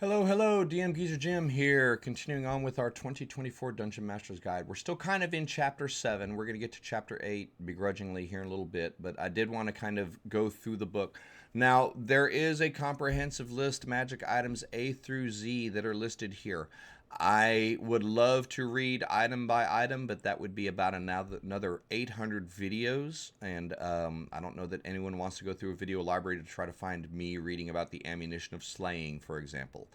Hello, hello, DMG Jim here, continuing on with our 2024 Dungeon Master's Guide. We're still kind of in Chapter 7. We're going to get to Chapter 8 begrudgingly here in a little bit, but I did want to kind of go through the book. Now, there is a comprehensive list, magic items A through Z, that are listed here. I would love to read item by item, but that would be about another 800 videos, and I don't know that anyone wants to go through a video library to try to find me reading about the ammunition of slaying, for example.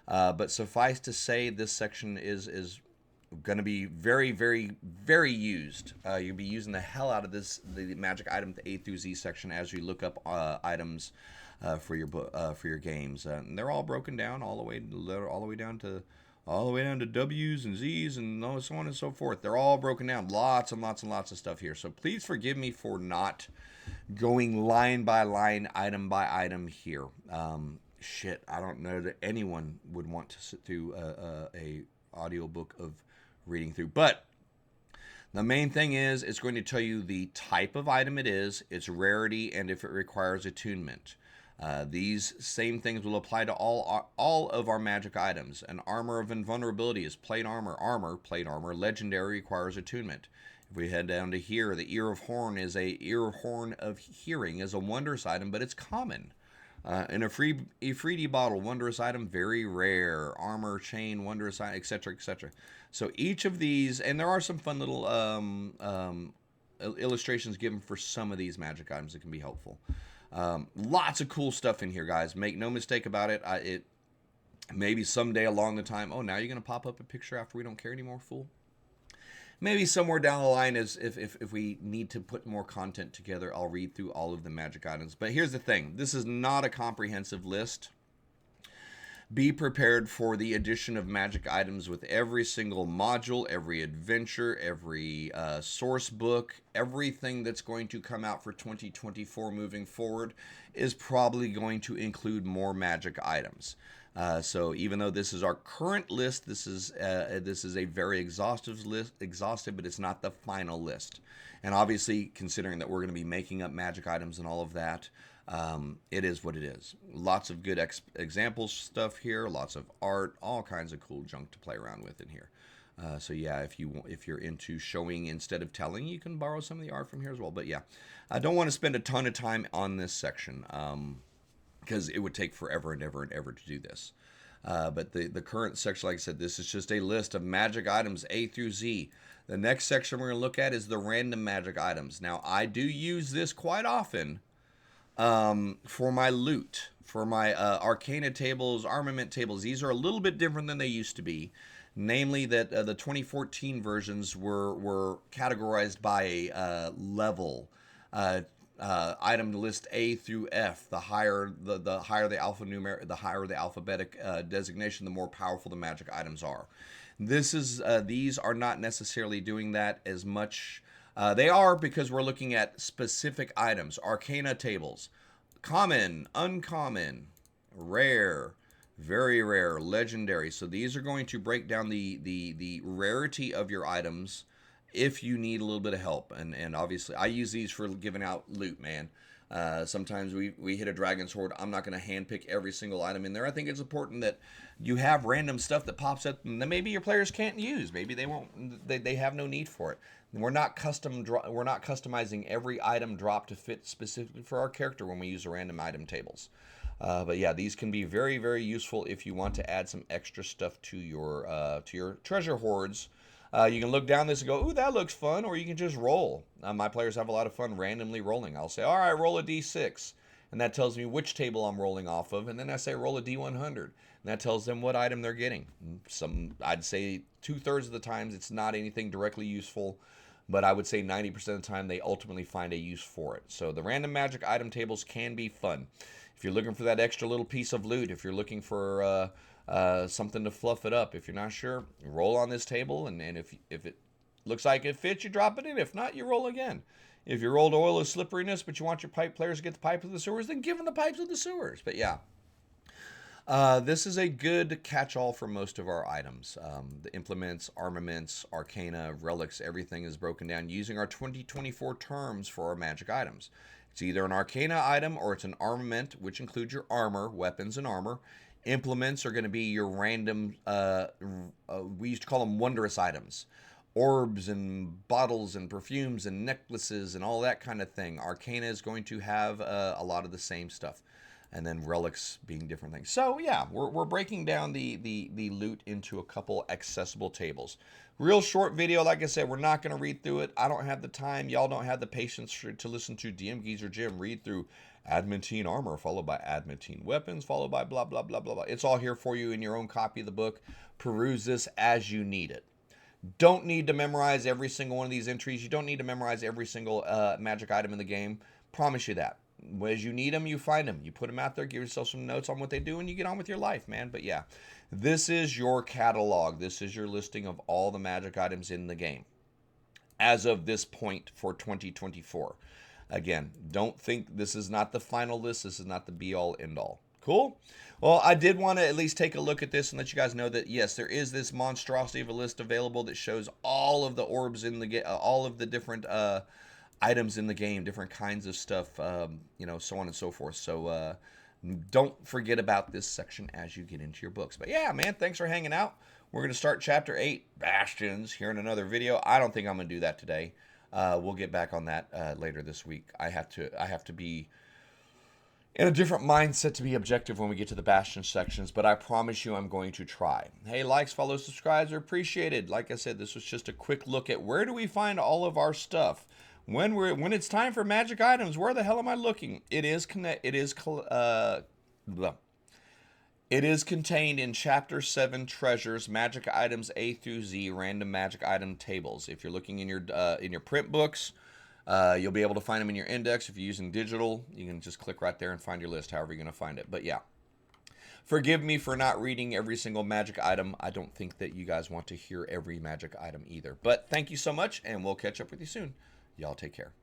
But suffice to say, this section is going to be very, very, very used. You'll be using the hell out of the magic item, the A through Z section, as you look up items for your for your games. And they're all broken down all the way down to W's and Z's and so on and so forth. They're all broken down. Lots and lots and lots of stuff here. So please forgive me for not going line by line, item by item here. Shit, I don't know that anyone would want to sit through a audiobook of reading through. But the main thing is it's going to tell you the type of item it is, its rarity, and if it requires attunement. These same things will apply to all of our magic items. An armor of invulnerability is plate armor, plate armor. Legendary requires attunement. If we head down to here, the ear of horn is of hearing is a wondrous item, but it's common. In a Ifriti bottle, wondrous item, very rare. Armor, chain, wondrous item, etc., etc. So each of these, and there are some fun little illustrations given for some of these magic items that can be helpful. Lots of cool stuff in here, guys. Make no mistake about it. It maybe someday along the time. Oh, now you're gonna pop up a picture after we don't care anymore, fool. Maybe somewhere down the line, is if we need to put more content together, I'll read through all of the magic items. But here's the thing: this is not a comprehensive list. Be prepared for the addition of magic items with every single module, every adventure, every source book, everything that's going to come out for 2024 moving forward is probably going to include more magic items. So even though this is our current list, this is a very exhaustive list, but it's not the final list. And obviously, considering that we're going to be making up magic items and all of that, it is what it is. Lots of good examples stuff here, lots of art, all kinds of cool junk to play around with in here. So yeah, if you're into showing instead of telling, you can borrow some of the art from here as well. But yeah, I don't want to spend a ton of time on this section because it would take forever and ever and ever to do this. But the current section, like I said, this is just a list of magic items A through Z. The next section we're going to look at is the random magic items. Now, I do use this quite often for my loot, for my arcana tables, armament tables. These are a little bit different than they used to be. Namely, that the 2014 versions were categorized by level. Item list A through F. The higher the higher the higher the alphabetic designation, the more powerful the magic items are. These are not necessarily doing that as much. They are, because we're looking at specific items. Arcana tables: common, uncommon, rare, very rare, legendary. So these are going to break down the rarity of your items if you need a little bit of help. And obviously, I use these for giving out loot, man. Sometimes we hit a dragon's horde. I'm not going to handpick every single item in there. I think it's important that you have random stuff that pops up and that maybe your players can't use. Maybe they won't. They have no need for it. We're not customizing every item drop to fit specifically for our character when we use the random item tables. But yeah, these can be very, very useful if you want to add some extra stuff to your treasure hoards. You can look down this and go, ooh, that looks fun, or you can just roll. My players have a lot of fun randomly rolling. I'll say, all right, roll a d6, and that tells me which table I'm rolling off of, and then I say roll a d100, and that tells them what item they're getting. I'd say 2/3 of the times it's not anything directly useful, but I would say 90% of the time they ultimately find a use for it. So the random magic item tables can be fun. If you're looking for that extra little piece of loot, if you're looking for something to fluff it up, if you're not sure, roll on this table, and if it looks like it fits, you drop it in. If not, you roll again. If you rolled oil of slipperiness, but you want your pipe players to get the pipe of the sewers, then give them the pipes of the sewers. But yeah, this is a good catch-all for most of our items. The implements, armaments, arcana, relics, everything is broken down using our 2024 terms for our magic items. It's either an arcana item or it's an armament, which includes your armor, weapons, and armor. Implements are going to be your random, we used to call them wondrous items. Orbs and bottles and perfumes and necklaces and all that kind of thing. Arcana is going to have a lot of the same stuff. And then relics being different things. So yeah, we're breaking down the loot into a couple accessible tables. Real short video, like I said, we're not going to read through it. I don't have the time. Y'all don't have the patience to listen to DMGs or Jim read through adamantine armor, followed by adamantine weapons, followed by blah, blah, blah, blah, blah. It's all here for you in your own copy of the book. Peruse this as you need it. Don't need to memorize every single one of these entries. You don't need to memorize every single magic item in the game. Promise you that. As you need them, you find them. You put them out there, give yourself some notes on what they do, and you get on with your life, man. But yeah, this is your catalog. This is your listing of all the magic items in the game as of this point for 2024. Again, don't think this is not the final list. This is not the be-all, end-all. Cool? Well, I did want to at least take a look at this and let you guys know that, yes, there is this monstrosity of a list available that shows all of the orbs in the game, all of the different items in the game, different kinds of stuff, you know, so on and so forth. So don't forget about this section as you get into your books. But yeah, man, thanks for hanging out. We're going to start Chapter 8, Bastions, here in another video. I don't think I'm going to do that today. We'll get back on that later this week. I have to be in a different mindset to be objective when we get to the Bastion sections, but I promise you I'm going to try. Hey, likes, follows, subscribes are appreciated. Like I said, this was just a quick look at where do we find all of our stuff. When it's time for magic items, where the hell am I looking? It is contained in Chapter 7 Treasures, Magic Items A through Z, Random Magic Item Tables. If you're looking in your print books, you'll be able to find them in your index. If you're using digital, you can just click right there and find your list, however you're going to find it. But yeah, forgive me for not reading every single magic item. I don't think that you guys want to hear every magic item either. But thank you so much, and we'll catch up with you soon. Y'all take care.